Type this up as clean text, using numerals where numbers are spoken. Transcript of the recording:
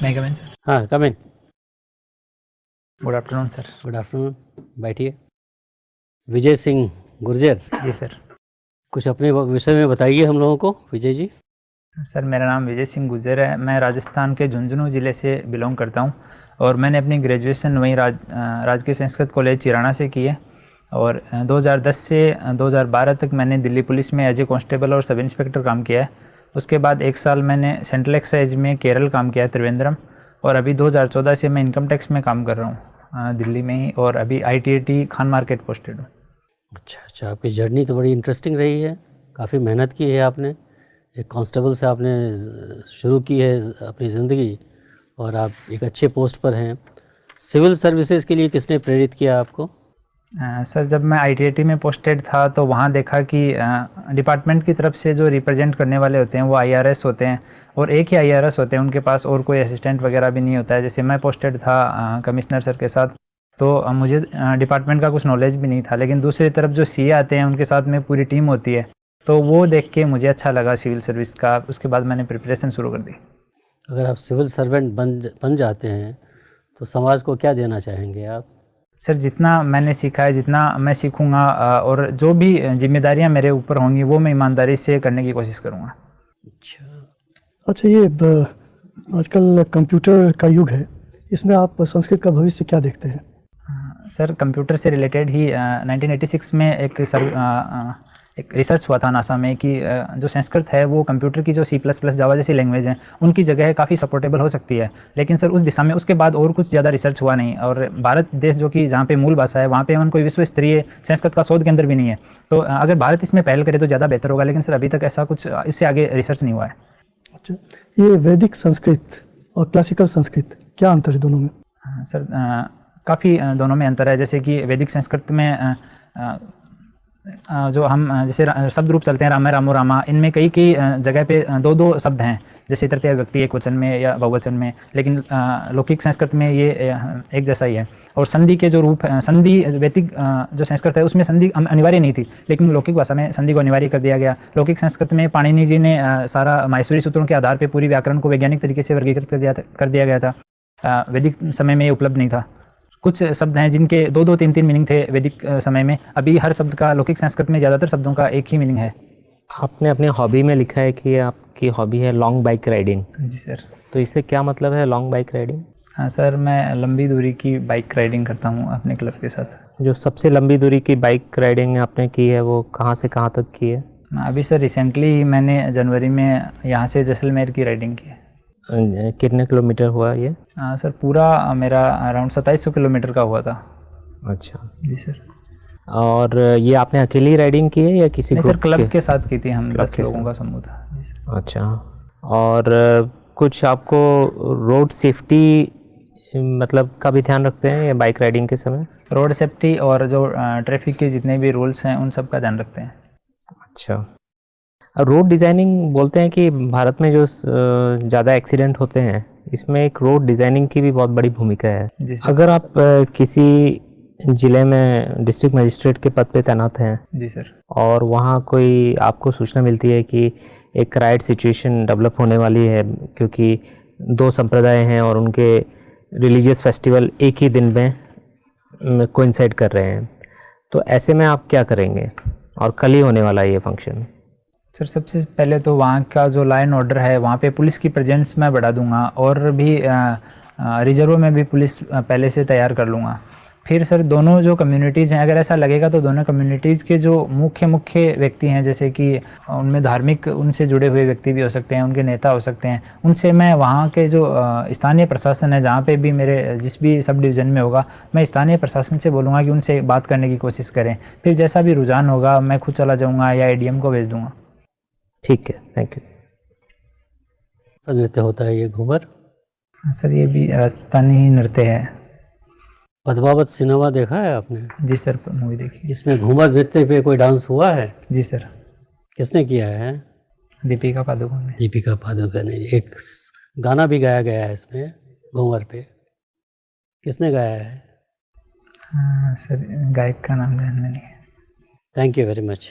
मैं कम in sir. हाँ, come in. Good afternoon sir. Good afternoon, बैठिए। विजय सिंह गुर्जर, जी सर। कुछ अपने विषय में बताइए हम लोगों को, विजय जी। सर मेरा नाम विजय सिंह गुर्जर है। मैं राजस्थान के झुंझुनू ज़िले से बिलोंग करता हूँ और मैंने अपनी ग्रेजुएशन वहीं राजकीय संस्कृत कॉलेज चिराना से की है। और 2010 से 2012 तक मैंने दिल्ली पुलिस में एज ए कांस्टेबल और सब इंस्पेक्टर काम किया है। उसके बाद 1 साल मैंने सेंट्रल एक्साइज में केरल काम किया है, त्रिवेंद्रम। और अभी 2014 से मैं इनकम टैक्स में काम कर रहा हूँ दिल्ली में ही, और अभी ITAT खान मार्केट पोस्टेड हूँ। अच्छा, आपकी जर्नी तो बड़ी इंटरेस्टिंग रही है, काफ़ी मेहनत की है आपने। एक कांस्टेबल से आपने शुरू की है अपनी ज़िंदगी और आप एक अच्छे पोस्ट पर हैं। सिविल सर्विसेज के लिए किसने प्रेरित किया आपको? सर जब मैं ITAT में पोस्टेड था तो वहाँ देखा कि डिपार्टमेंट की तरफ से जो रिप्रेजेंट करने वाले होते हैं वो IRS होते हैं, और एक ही IRS होते हैं, उनके पास और कोई असिस्टेंट वगैरह भी नहीं होता है। जैसे मैं पोस्टेड था कमिश्नर सर के साथ, तो मुझे डिपार्टमेंट का कुछ नॉलेज भी नहीं था। लेकिन दूसरी तरफ जो CA आते हैं उनके साथ में पूरी टीम होती है, तो वो देख के मुझे अच्छा लगा सिविल सर्विस का। उसके बाद मैंने प्रिपरेशन शुरू कर दी। अगर आप सिविल सर्वेंट बन जाते हैं तो समाज को क्या देना चाहेंगे आप? सर जितना मैंने सीखा है, जितना मैं सीखूंगा, और जो भी जिम्मेदारियां मेरे ऊपर होंगी वो मैं ईमानदारी से करने की कोशिश करूंगा। अच्छा, ये आजकल कंप्यूटर का युग है, इसमें आप संस्कृत का भविष्य क्या देखते हैं? सर कंप्यूटर से रिलेटेड ही 1986 में एक रिसर्च हुआ था नासा में कि जो संस्कृत है वो कंप्यूटर की जो C++ जावा जैसी लैंग्वेज है उनकी जगह काफ़ी सपोर्टेबल हो सकती है। लेकिन सर उस दिशा में उसके बाद और कुछ ज़्यादा रिसर्च हुआ नहीं, और भारत देश जो कि जहाँ पे मूल भाषा है वहाँ पे हम कोई विश्व स्तरीय संस्कृत का शोध केंद्र भी नहीं है। तो अगर भारत इसमें पहल करे तो ज़्यादा बेहतर होगा, लेकिन सर अभी तक ऐसा कुछ इससे आगे रिसर्च नहीं हुआ है। अच्छा, ये वैदिक संस्कृत और क्लासिकल संस्कृत, क्या अंतर है दोनों में? सर काफ़ी दोनों में अंतर है। जैसे कि वैदिक संस्कृत में जो हम जैसे शब्द रूप चलते हैं राम रामो रामा, इनमें कई कई जगह पे दो दो शब्द हैं, जैसे तृतीय व्यक्ति एक वचन में या बहुवचन में। लेकिन लौकिक संस्कृत में ये एक जैसा ही है। और संधि के जो रूप संधि वैदिक जो संस्कृत है उसमें संधि अनिवार्य नहीं थी, लेकिन लौकिक भाषा में संधि को अनिवार्य कर दिया गया। लौकिक संस्कृत में पाणिनि जी ने सारा माहेश्वरी सूत्रों के आधार पर पूरी व्याकरण को वैज्ञानिक तरीके से वर्गीकृत कर दिया गया था। वैदिक समय में ये उपलब्ध नहीं था। कुछ शब्द हैं जिनके दो दो तीन तीन मीनिंग थे वैदिक समय में। अभी हर शब्द का लौकिक संस्कृत में ज़्यादातर शब्दों का एक ही मीनिंग है। आपने अपनी हॉबी में लिखा है कि आपकी हॉबी है लॉन्ग बाइक राइडिंग। जी सर। तो इससे क्या मतलब है लॉन्ग बाइक राइडिंग? हाँ सर, मैं लंबी दूरी की बाइक राइडिंग करता हूँ अपने क्लब के साथ। जो सबसे लंबी दूरी की बाइक राइडिंग आपने की है वो कहाँ से कहाँ तक की है? अभी सर रिसेंटली मैंने जनवरी में यहाँ से जैसलमेर की राइडिंग की है। कितने किलोमीटर हुआ ये? सर पूरा मेरा अराउंड 2700 किलोमीटर का हुआ था। अच्छा जी सर। और ये आपने अकेली राइडिंग की है या किसी नहीं ग्रुप सर, क्लब के साथ की थी, हम क्लब 10 के लोगों साथ? का समूह था। जी सर। अच्छा, और कुछ आपको रोड सेफ्टी मतलब का भी ध्यान रखते हैं या बाइक राइडिंग के समय? रोड सेफ्टी और जो ट्रैफिक के जितने भी रूल्स हैं उन सब का ध्यान रखते हैं। अच्छा, रोड डिज़ाइनिंग बोलते हैं कि भारत में जो ज़्यादा एक्सीडेंट होते हैं इसमें एक रोड डिज़ाइनिंग की भी बहुत बड़ी भूमिका है। जी सर। अगर आप किसी ज़िले में डिस्ट्रिक्ट मजिस्ट्रेट के पद पे तैनात हैं जी सर। और वहाँ कोई आपको सूचना मिलती है कि एक राइट सिचुएशन डेवलप होने वाली है क्योंकि दो संप्रदाय हैं और उनके रिलीजियस फेस्टिवल एक ही दिन में कोइंसाइड कर रहे हैं, तो ऐसे में आप क्या करेंगे? और कल ही होने वाला है ये फंक्शन। सर सबसे पहले तो वहाँ का जो लॉ एंड ऑर्डर है वहाँ पे पुलिस की प्रेजेंस मैं बढ़ा दूंगा, और भी रिजर्व में भी पुलिस पहले से तैयार कर लूँगा। फिर सर दोनों जो कम्युनिटीज़ हैं, अगर ऐसा लगेगा तो दोनों कम्युनिटीज़ के जो मुख्य व्यक्ति हैं, जैसे कि उनमें धार्मिक उनसे जुड़े हुए व्यक्ति भी हो सकते हैं, उनके नेता हो सकते हैं, उनसे मैं वहाँ के जो स्थानीय प्रशासन है जहाँ पे भी मेरे जिस भी सब डिवीज़न में होगा, मैं स्थानीय प्रशासन से बोलूँगा कि उनसे बात करने की कोशिश करें। फिर जैसा भी रुझान होगा मैं खुद चला जाऊँगा या ADM को भेज दूँगा। ठीक है, थैंक यू। सब नृत्य होता है ये घूमर? सर ये भी राजस्थानी ही नृत्य है। पद्मावत सिनेमा देखा है आपने? जी सर, मूवी देखी। इसमें घूमर नृत्य पे कोई डांस हुआ है? जी सर। किसने किया है? दीपिका पादुकोण ने। दीपिका पादुकोण ने। एक गाना भी गाया गया है इसमें घूमर पे, किसने गाया है? सर गायक का नाम ध्यान में नहीं है। Thank you very much.